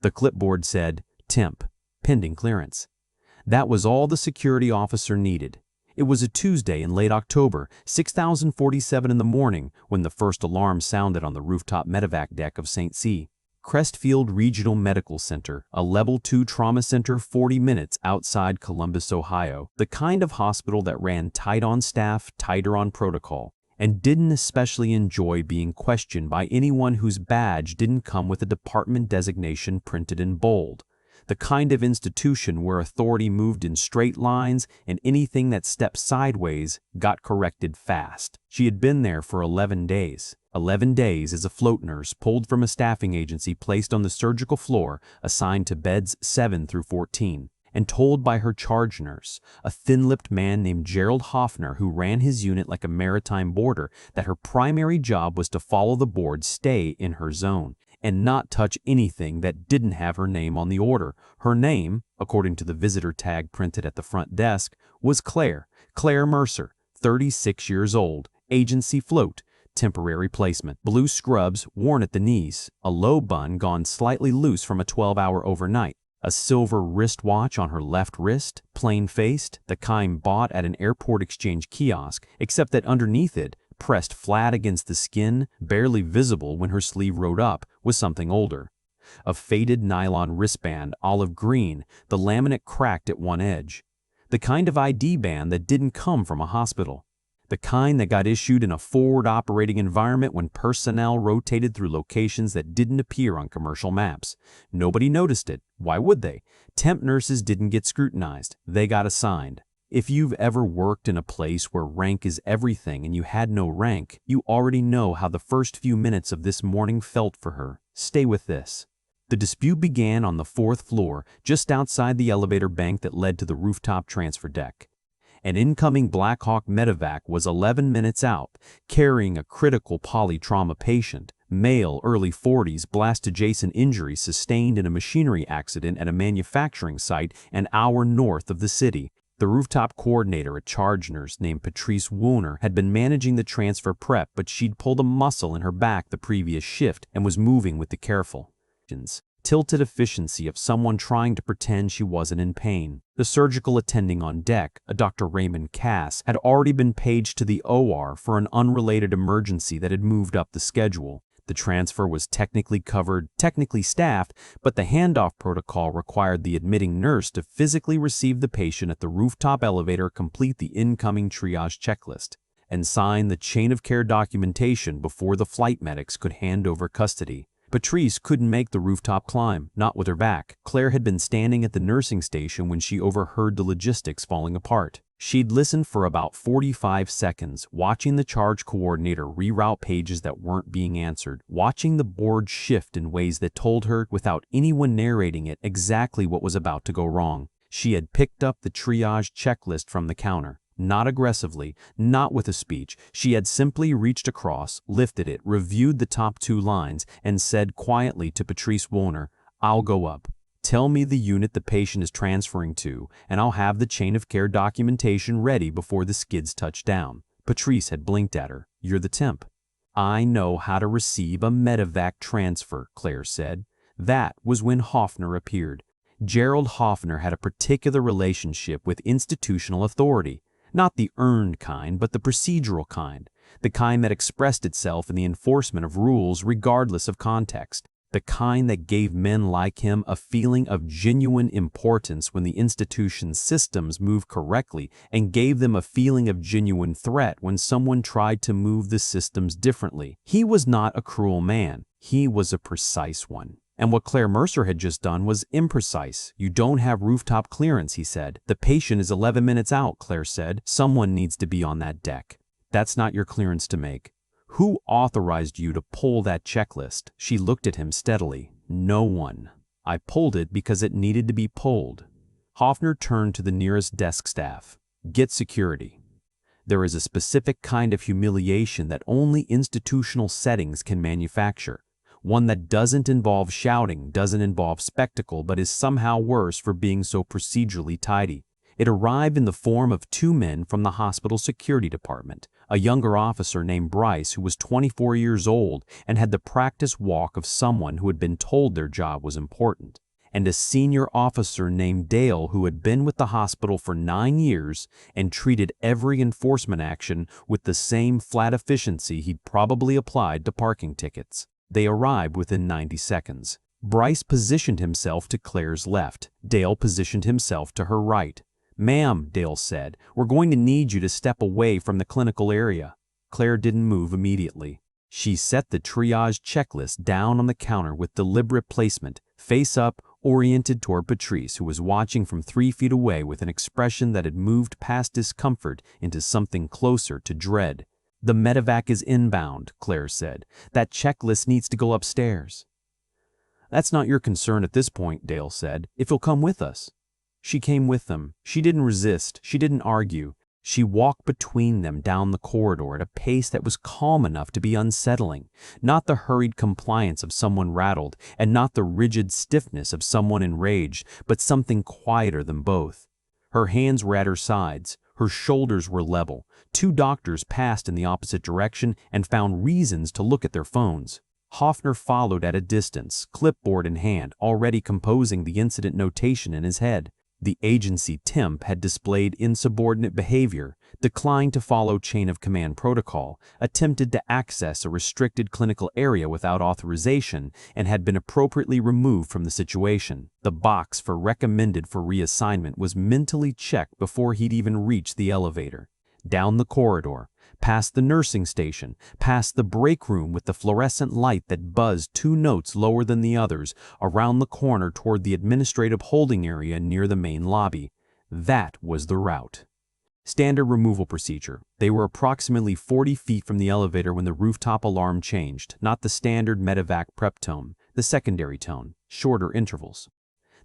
The clipboard said, "Temp, pending clearance." That was all the security officer needed. It was a Tuesday in late October, 6047 in the morning, when the first alarm sounded on the rooftop medevac deck of St. C. Crestfield Regional Medical Center, a Level 2 trauma center 40 minutes outside Columbus, Ohio, the kind of hospital that ran tight on staff, tighter on protocol, and didn't especially enjoy being questioned by anyone whose badge didn't come with a department designation printed in bold. The kind of institution where authority moved in straight lines and anything that stepped sideways got corrected fast. She had been there for 11 days. 11 days as a float nurse pulled from a staffing agency placed on the surgical floor assigned to beds 7 through 14, and told by her charge nurse, a thin-lipped man named Gerald Hoffner who ran his unit like a maritime boarder, that her primary job was to follow the board stay in her zone and not touch anything that didn't have her name on the order. Her name, according to the visitor tag printed at the front desk, was Claire Mercer, 36 years old, agency float, temporary placement, blue scrubs worn at the knees, a low bun gone slightly loose from a 12-hour overnight, a silver wristwatch on her left wrist, plain-faced, the kind bought at an airport exchange kiosk, except that underneath it, pressed flat against the skin, barely visible when her sleeve rode up, was something older. A faded nylon wristband, olive green, the laminate cracked at one edge. The kind of ID band that didn't come from a hospital. The kind that got issued in a forward operating environment when personnel rotated through locations that didn't appear on commercial maps. Nobody noticed it. Why would they? Temp nurses didn't get scrutinized. They got assigned. If you've ever worked in a place where rank is everything and you had no rank, you already know how the first few minutes of this morning felt for her. Stay with this. The dispute began on the 4th floor, just outside the elevator bank that led to the rooftop transfer deck. An incoming Black Hawk medevac was 11 minutes out, carrying a critical polytrauma patient, male, early 40s, blast-adjacent injury sustained in a machinery accident at a manufacturing site an hour north of the city. The rooftop coordinator, a charge nurse named Patrice Woolner, had been managing the transfer prep, but she'd pulled a muscle in her back the previous shift and was moving with the careful, tilted efficiency of someone trying to pretend she wasn't in pain. The surgical attending on deck, a Dr. Raymond Cass, had already been paged to the OR for an unrelated emergency that had moved up the schedule. The transfer was technically covered, technically staffed, but the handoff protocol required the admitting nurse to physically receive the patient at the rooftop elevator, complete the incoming triage checklist, and sign the chain of care documentation before the flight medics could hand over custody. Patrice couldn't make the rooftop climb, not with her back. Claire had been standing at the nursing station when she overheard the logistics falling apart. She'd listened for about 45 seconds, watching the charge coordinator reroute pages that weren't being answered, watching the board shift in ways that told her, without anyone narrating it, exactly what was about to go wrong. She had picked up the triage checklist from the counter. Not aggressively, not with a speech. She had simply reached across, lifted it, reviewed the top 2 lines, and said quietly to Patrice Woolner, "I'll go up. Tell me the unit the patient is transferring to, and I'll have the chain of care documentation ready before the skids touch down." Patrice had blinked at her. "You're the temp." "I know how to receive a medevac transfer," Claire said. That was when Hoffner appeared. Gerald Hoffner had a particular relationship with institutional authority. Not the earned kind, but the procedural kind. The kind that expressed itself in the enforcement of rules regardless of context. The kind that gave men like him a feeling of genuine importance when the institution's systems moved correctly, and gave them a feeling of genuine threat when someone tried to move the systems differently. He was not a cruel man. He was a precise one. And what Claire Mercer had just done was imprecise. "You don't have rooftop clearance," he said. "The patient is 11 minutes out," Claire said. "Someone needs to be on that deck. That's not your clearance to make." "Who authorized you to pull that checklist?" She looked at him steadily. "No one. I pulled it because it needed to be pulled." Hoffner turned to the nearest desk staff. "Get security. There is a specific kind of humiliation that only institutional settings can manufacture. One that doesn't involve shouting, doesn't involve spectacle, but is somehow worse for being so procedurally tidy. It arrived in the form of 2 men from the hospital security department, a younger officer named Bryce who was 24 years old and had the practice walk of someone who had been told their job was important, and a senior officer named Dale who had been with the hospital for 9 years and treated every enforcement action with the same flat efficiency he'd probably applied to parking tickets. They arrived within 90 seconds. Bryce positioned himself to Claire's left. Dale positioned himself to her right. "Ma'am," Dale said, "we're going to need you to step away from the clinical area." Claire didn't move immediately. She set the triage checklist down on the counter with deliberate placement, face up, oriented toward Patrice, who was watching from 3 feet away with an expression that had moved past discomfort into something closer to dread. "The medevac is inbound," Claire said. "That checklist needs to go upstairs." "That's not your concern at this point," Dale said. "If you'll come with us." She came with them. She didn't resist. She didn't argue. She walked between them down the corridor at a pace that was calm enough to be unsettling, not the hurried compliance of someone rattled, and not the rigid stiffness of someone enraged, but something quieter than both. Her hands were at her sides. Her shoulders were level. 2 doctors passed in the opposite direction and found reasons to look at their phones. Hoffner followed at a distance, clipboard in hand, already composing the incident notation in his head. The agency temp had displayed insubordinate behavior, declined to follow chain of command protocol, attempted to access a restricted clinical area without authorization, and had been appropriately removed from the situation. The box for recommended for reassignment was mentally checked before he'd even reached the elevator. Down the corridor, past the nursing station, past the break room with the fluorescent light that buzzed 2 notes lower than the others, around the corner toward the administrative holding area near the main lobby. That was the route. Standard removal procedure. They were approximately 40 feet from the elevator when the rooftop alarm changed, not the standard medevac prep tone, the secondary tone, shorter intervals.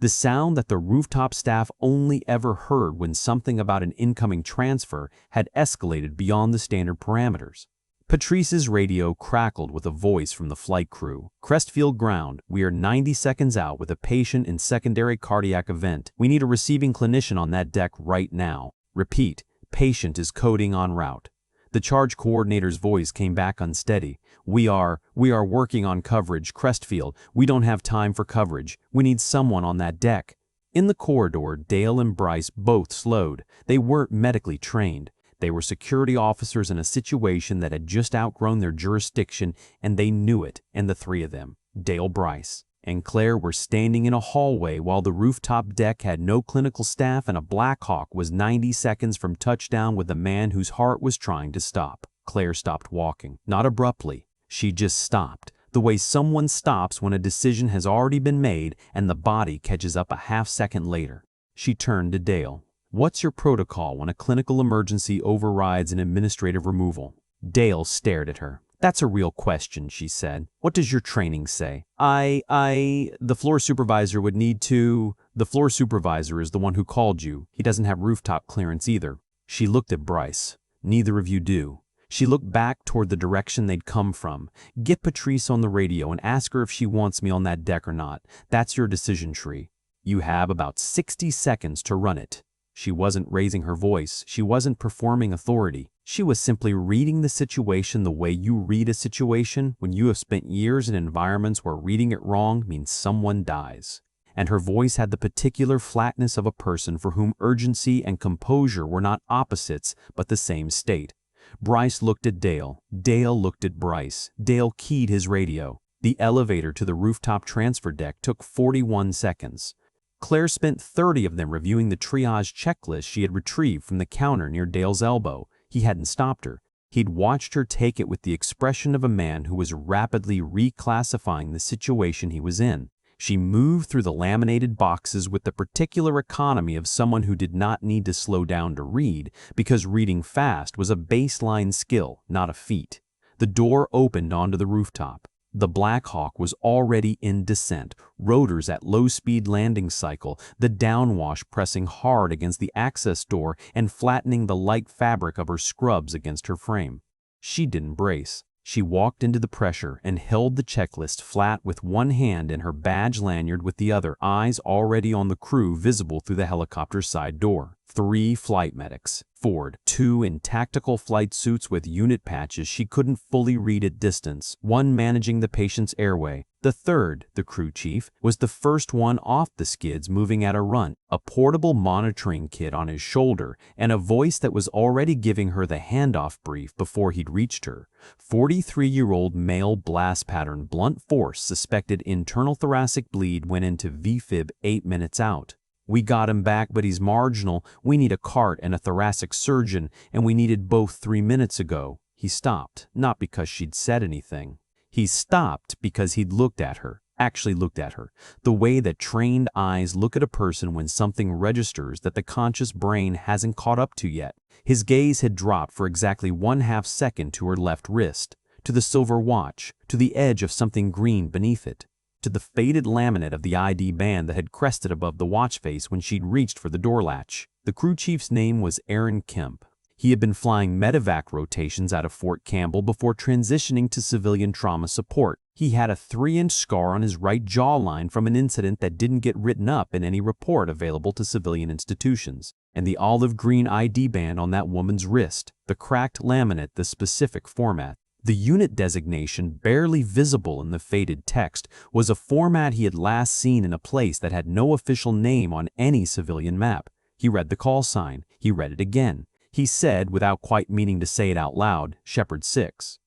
The sound that the rooftop staff only ever heard when something about an incoming transfer had escalated beyond the standard parameters. Patrice's radio crackled with a voice from the flight crew. "Crestfield ground, we are 90 seconds out with a patient in secondary cardiac event. We need a receiving clinician on that deck right now. Repeat, patient is coding en route." The charge coordinator's voice came back unsteady. We are working on coverage, Crestfield. We don't have time for coverage. We need someone on that deck." In the corridor, Dale and Bryce both slowed. They weren't medically trained. They were security officers in a situation that had just outgrown their jurisdiction, and they knew it, and the 3 of them, Dale, Bryce, and Claire, were standing in a hallway while the rooftop deck had no clinical staff and a Black Hawk was 90 seconds from touchdown with a man whose heart was trying to stop. Claire stopped walking. Not abruptly. She just stopped, the way someone stops when a decision has already been made and the body catches up a half-second later. She turned to Dale. "What's your protocol when a clinical emergency overrides an administrative removal?" Dale stared at her. "That's a real question," she said. "What does your training say?" The floor supervisor would need to..." "The floor supervisor is the one who called you. He doesn't have rooftop clearance either." She looked at Bryce. "Neither of you do." She looked back toward the direction they'd come from. "Get Patrice on the radio and ask her if she wants me on that deck or not. That's your decision tree. You have about 60 seconds to run it." She wasn't raising her voice. She wasn't performing authority. She was simply reading the situation the way you read a situation when you have spent years in environments where reading it wrong means someone dies. And her voice had the particular flatness of a person for whom urgency and composure were not opposites but the same state. Bryce looked at Dale. Dale looked at Bryce. Dale keyed his radio. The elevator to the rooftop transfer deck took 41 seconds. Claire spent 30 of them reviewing the triage checklist she had retrieved from the counter near Dale's elbow. He hadn't stopped her. He'd watched her take it with the expression of a man who was rapidly reclassifying the situation he was in. She moved through the laminated boxes with the particular economy of someone who did not need to slow down to read, because reading fast was a baseline skill, not a feat. The door opened onto the rooftop. The Black Hawk was already in descent, rotors at low-speed landing cycle, the downwash pressing hard against the access door and flattening the light fabric of her scrubs against her frame. She didn't brace. She walked into the pressure and held the checklist flat with one hand and her badge lanyard with the other, eyes already on the crew visible through the helicopter's side door. 3 flight medics. Ford, 2 in tactical flight suits with unit patches she couldn't fully read at distance, 1 managing the patient's airway. The third, the crew chief, was the first one off the skids moving at a run, a portable monitoring kit on his shoulder, and a voice that was already giving her the handoff brief before he'd reached her. 43-year-old male blast pattern blunt force suspected internal thoracic bleed went into VFib 8 minutes out. We got him back, but he's marginal. We need a cart and a thoracic surgeon, and we needed both 3 minutes ago. He stopped, not because she'd said anything. He stopped because he'd looked at her, actually looked at her, the way that trained eyes look at a person when something registers that the conscious brain hasn't caught up to yet. His gaze had dropped for exactly 1/2 second to her left wrist, to the silver watch, to the edge of something green beneath it, to the faded laminate of the ID band that had crested above the watch face when she'd reached for the door latch. The crew chief's name was Aaron Kemp. He had been flying medevac rotations out of Fort Campbell before transitioning to civilian trauma support. He had a 3-inch scar on his right jawline from an incident that didn't get written up in any report available to civilian institutions, and the olive green ID band on that woman's wrist, the cracked laminate, the specific format. The unit designation, barely visible in the faded text, was a format he had last seen in a place that had no official name on any civilian map. He read the call sign. He read it again. He said, without quite meaning to say it out loud, Shepherd 6.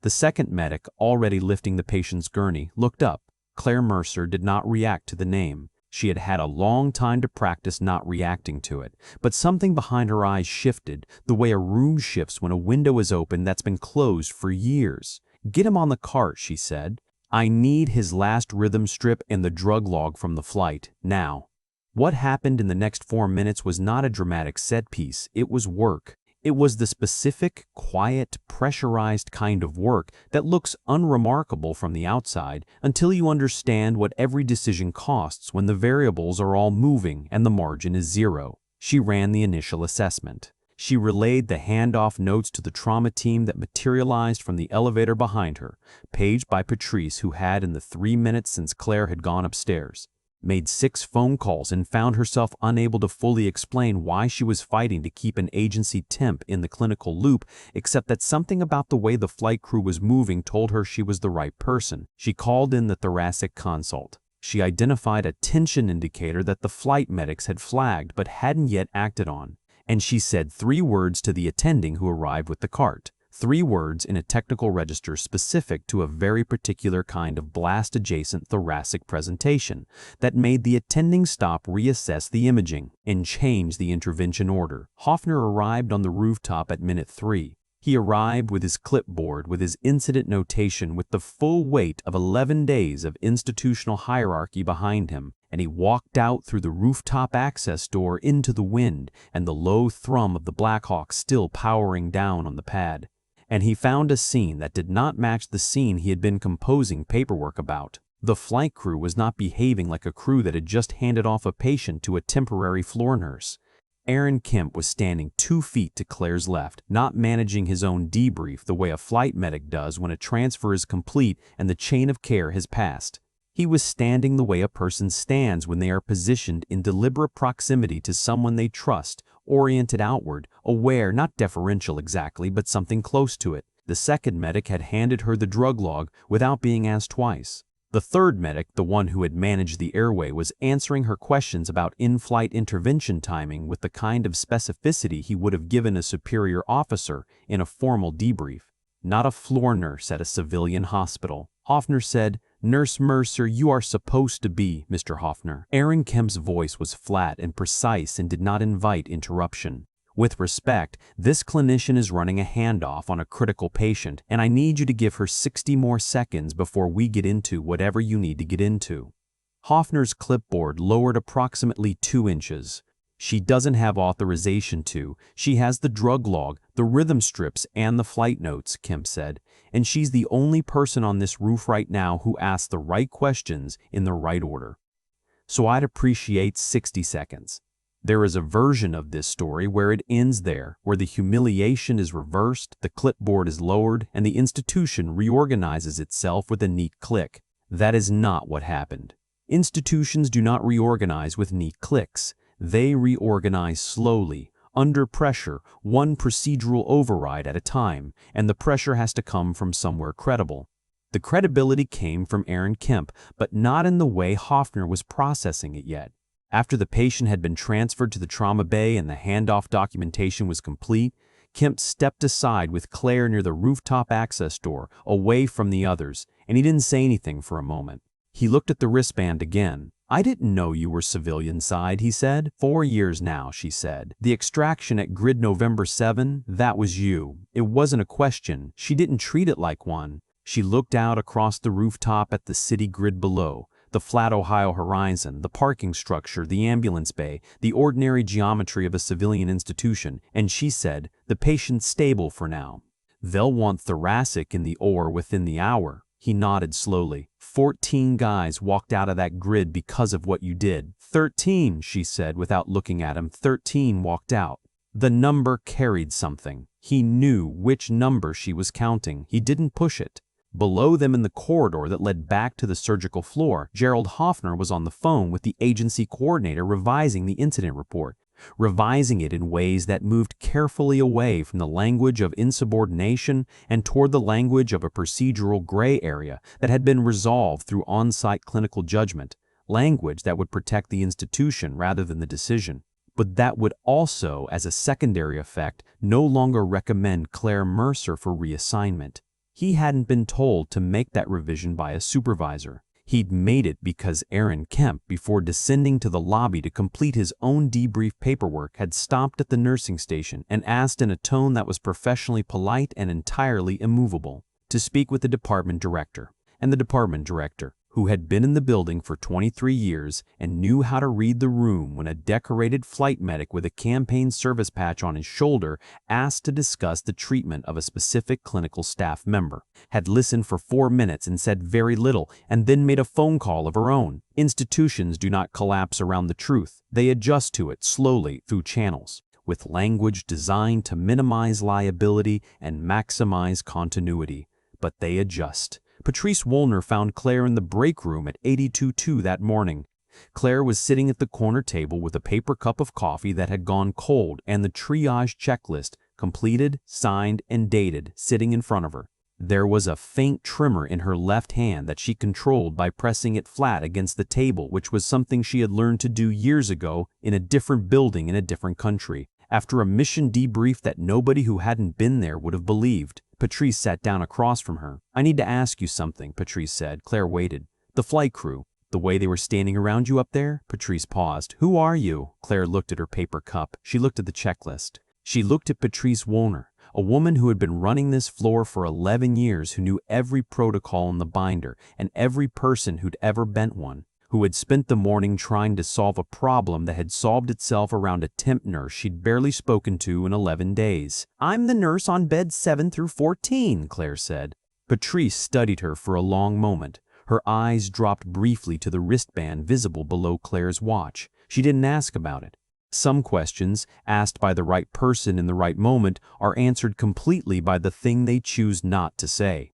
The second medic, already lifting the patient's gurney, looked up. Claire Mercer did not react to the name. She had had a long time to practice not reacting to it, but something behind her eyes shifted, the way a room shifts when a window is open that's been closed for years. "Get him on the cart," she said. "I need his last rhythm strip and the drug log from the flight, now." What happened in the next 4 minutes was not a dramatic set piece, it was work. It was the specific, quiet, pressurized kind of work that looks unremarkable from the outside until you understand what every decision costs when the variables are all moving and the margin is 0. She ran the initial assessment. She relayed the handoff notes to the trauma team that materialized from the elevator behind her, paged by Patrice, who had, in the 3 minutes since Claire had gone upstairs, made 6 phone calls and found herself unable to fully explain why she was fighting to keep an agency temp in the clinical loop, except that something about the way the flight crew was moving told her she was the right person. She called in the thoracic consult. She identified a tension indicator that the flight medics had flagged but hadn't yet acted on. And she said 3 words to the attending who arrived with the cart. 3 words in a technical register specific to a very particular kind of blast-adjacent thoracic presentation that made the attending stop, reassess the imaging, and change the intervention order. Hoffner arrived on the rooftop at minute 3. He arrived with his clipboard, with his incident notation, with the full weight of 11 days of institutional hierarchy behind him, and he walked out through the rooftop access door into the wind and the low thrum of the Blackhawk still powering down on the pad. And he found a scene that did not match the scene he had been composing paperwork about. The flight crew was not behaving like a crew that had just handed off a patient to a temporary floor nurse. Aaron Kemp was standing 2 feet to Claire's left, not managing his own debrief the way a flight medic does when a transfer is complete and the chain of care has passed. He was standing the way a person stands when they are positioned in deliberate proximity to someone they trust, oriented outward, aware, not deferential exactly, but something close to it. The second medic had handed her the drug log without being asked twice. The third medic, the one who had managed the airway, was answering her questions about in-flight intervention timing with the kind of specificity he would have given a superior officer in a formal debrief. Not a floor nurse at a civilian hospital. Hoffner said, "Nurse Mercer, you are supposed to be, Mr. Hoffner." Aaron Kemp's voice was flat and precise and did not invite interruption. "With respect, this clinician is running a handoff on a critical patient, and I need you to give her 60 more seconds before we get into whatever you need to get into." Hoffner's clipboard lowered approximately 2 inches. "She doesn't have authorization to. She has the drug log, the rhythm strips, and the flight notes," Kemp said. "And she's the only person on this roof right now who asks the right questions in the right order. So I'd appreciate 60 seconds. There is a version of this story where it ends there, where the humiliation is reversed, the clipboard is lowered, and the institution reorganizes itself with a neat click. That is not what happened. Institutions do not reorganize with neat clicks. They reorganize slowly, under pressure, one procedural override at a time, and the pressure has to come from somewhere credible. The credibility came from Aaron Kemp, but not in the way Hoffner was processing it yet. After the patient had been transferred to the trauma bay and the handoff documentation was complete, Kemp stepped aside with Claire near the rooftop access door, away from the others, and he didn't say anything for a moment. He looked at the wristband again. "I didn't know you were civilian side," he said. "4 years now," she said. "The extraction at Grid November 7, that was you. It wasn't a question. She didn't treat it like one." She looked out across the rooftop at the city grid below, the flat Ohio horizon, the parking structure, the ambulance bay, the ordinary geometry of a civilian institution, and she said, "The patient's stable for now. They'll want thoracic in the OR within the hour." He nodded slowly. 14 guys walked out of that grid because of what you did." 13, she said without looking at him. 13 walked out. The number carried something. He knew which number she was counting. He didn't push it. Below them in the corridor that led back to the surgical floor, Gerald Hoffner was on the phone with the agency coordinator revising the incident report, revising it in ways that moved carefully away from the language of insubordination and toward the language of a procedural gray area that had been resolved through on-site clinical judgment, language that would protect the institution rather than the decision, but that would also, as a secondary effect, no longer recommend Claire Mercer for reassignment. He hadn't been told to make that revision by a supervisor. He'd made it because Aaron Kemp, before descending to the lobby to complete his own debrief paperwork, had stopped at the nursing station and asked in a tone that was professionally polite and entirely immovable to speak with the department director. And the department director, who had been in the building for 23 years and knew how to read the room when a decorated flight medic with a campaign service patch on his shoulder asked to discuss the treatment of a specific clinical staff member, had listened for 4 minutes and said very little, and then made a phone call of her own. Institutions do not collapse around the truth. They adjust to it slowly through channels, with language designed to minimize liability and maximize continuity. But they adjust. Patrice Woolner found Claire in the break room at 82-2 that morning. Claire was sitting at the corner table with a paper cup of coffee that had gone cold and the triage checklist, completed, signed, and dated, sitting in front of her. There was a faint tremor in her left hand that she controlled by pressing it flat against the table, which was something she had learned to do years ago in a different building in a different country, after a mission debrief that nobody who hadn't been there would have believed. Patrice sat down across from her. "I need to ask you something," Patrice said. Claire waited. "The flight crew, the way they were standing around you up there?" Patrice paused. "Who are you?" Claire looked at her paper cup. She looked at the checklist. She looked at Patrice Woolner, a woman who had been running this floor for 11 years, who knew every protocol in the binder and every person who'd ever bent one, who had spent the morning trying to solve a problem that had solved itself around a temp nurse she'd barely spoken to in 11 days. "I'm the nurse on beds 7 through 14, Claire said. Patrice studied her for a long moment. Her eyes dropped briefly to the wristband visible below Claire's watch. She didn't ask about it. Some questions, asked by the right person in the right moment, are answered completely by the thing they choose not to say.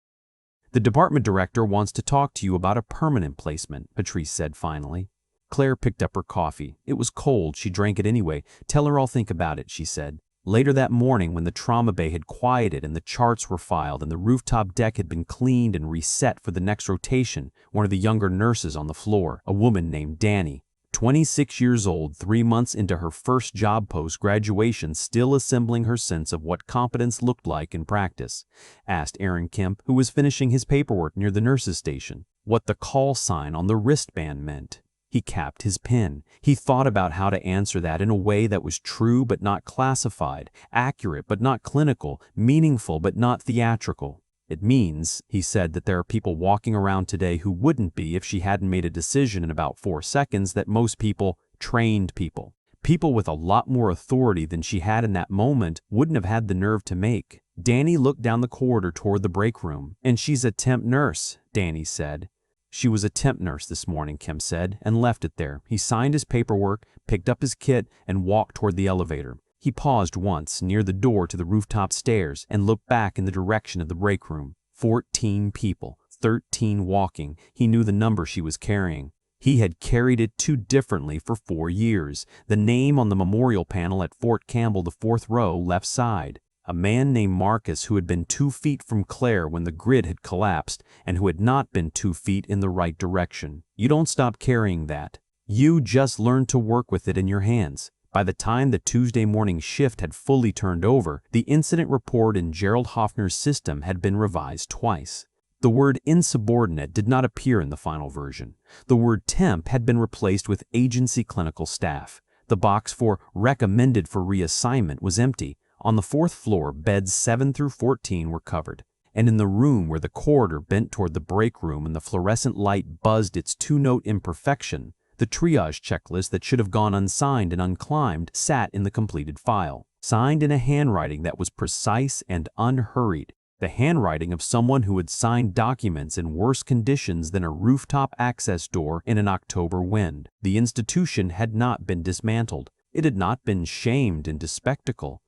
"The department director wants to talk to you about a permanent placement," Patrice said finally. Claire picked up her coffee. It was cold. She drank it anyway. "Tell her I'll think about it," she said. Later that morning, when the trauma bay had quieted and the charts were filed and the rooftop deck had been cleaned and reset for the next rotation, one of the younger nurses on the floor, a woman named Danny, 26 years old, 3 months into her first job post-graduation, still assembling her sense of what competence looked like in practice, asked Aaron Kemp, who was finishing his paperwork near the nurses' station, what the call sign on the wristband meant. He capped his pen. He thought about how to answer that in a way that was true but not classified, accurate but not clinical, meaningful but not theatrical. "It means," he said, "that there are people walking around today who wouldn't be if she hadn't made a decision in about 4 seconds that most people, trained people, people with a lot more authority than she had in that moment, wouldn't have had the nerve to make." Danny looked down the corridor toward the break room. "And she's a temp nurse," Danny said. She was a temp nurse this morning, Kim said, and left it there. He signed his paperwork, picked up his kit, and walked toward the elevator. He paused once near the door to the rooftop stairs and looked back in the direction of the break room. 14 people, 13 walking. He knew the number she was carrying. He had carried it too differently for 4 years. The name on the memorial panel at Fort Campbell, the 4th row, left side. A man named Marcus who had been 2 feet from Claire when the grid had collapsed and who had not been 2 feet in the right direction. You don't stop carrying that. You just learn to work with it in your hands. By the time the Tuesday morning shift had fully turned over, the incident report in Gerald Hoffner's system had been revised twice. The word insubordinate did not appear in the final version. The word temp had been replaced with agency clinical staff. The box for recommended for reassignment was empty. On the 4th floor, beds 7 through 14 were covered. And in the room where the corridor bent toward the break room and the fluorescent light buzzed its 2-note imperfection, the triage checklist that should have gone unsigned and unclimbed sat in the completed file, signed in a handwriting that was precise and unhurried, the handwriting of someone who had signed documents in worse conditions than a rooftop access door in an October wind. The institution had not been dismantled. It had not been shamed into spectacle.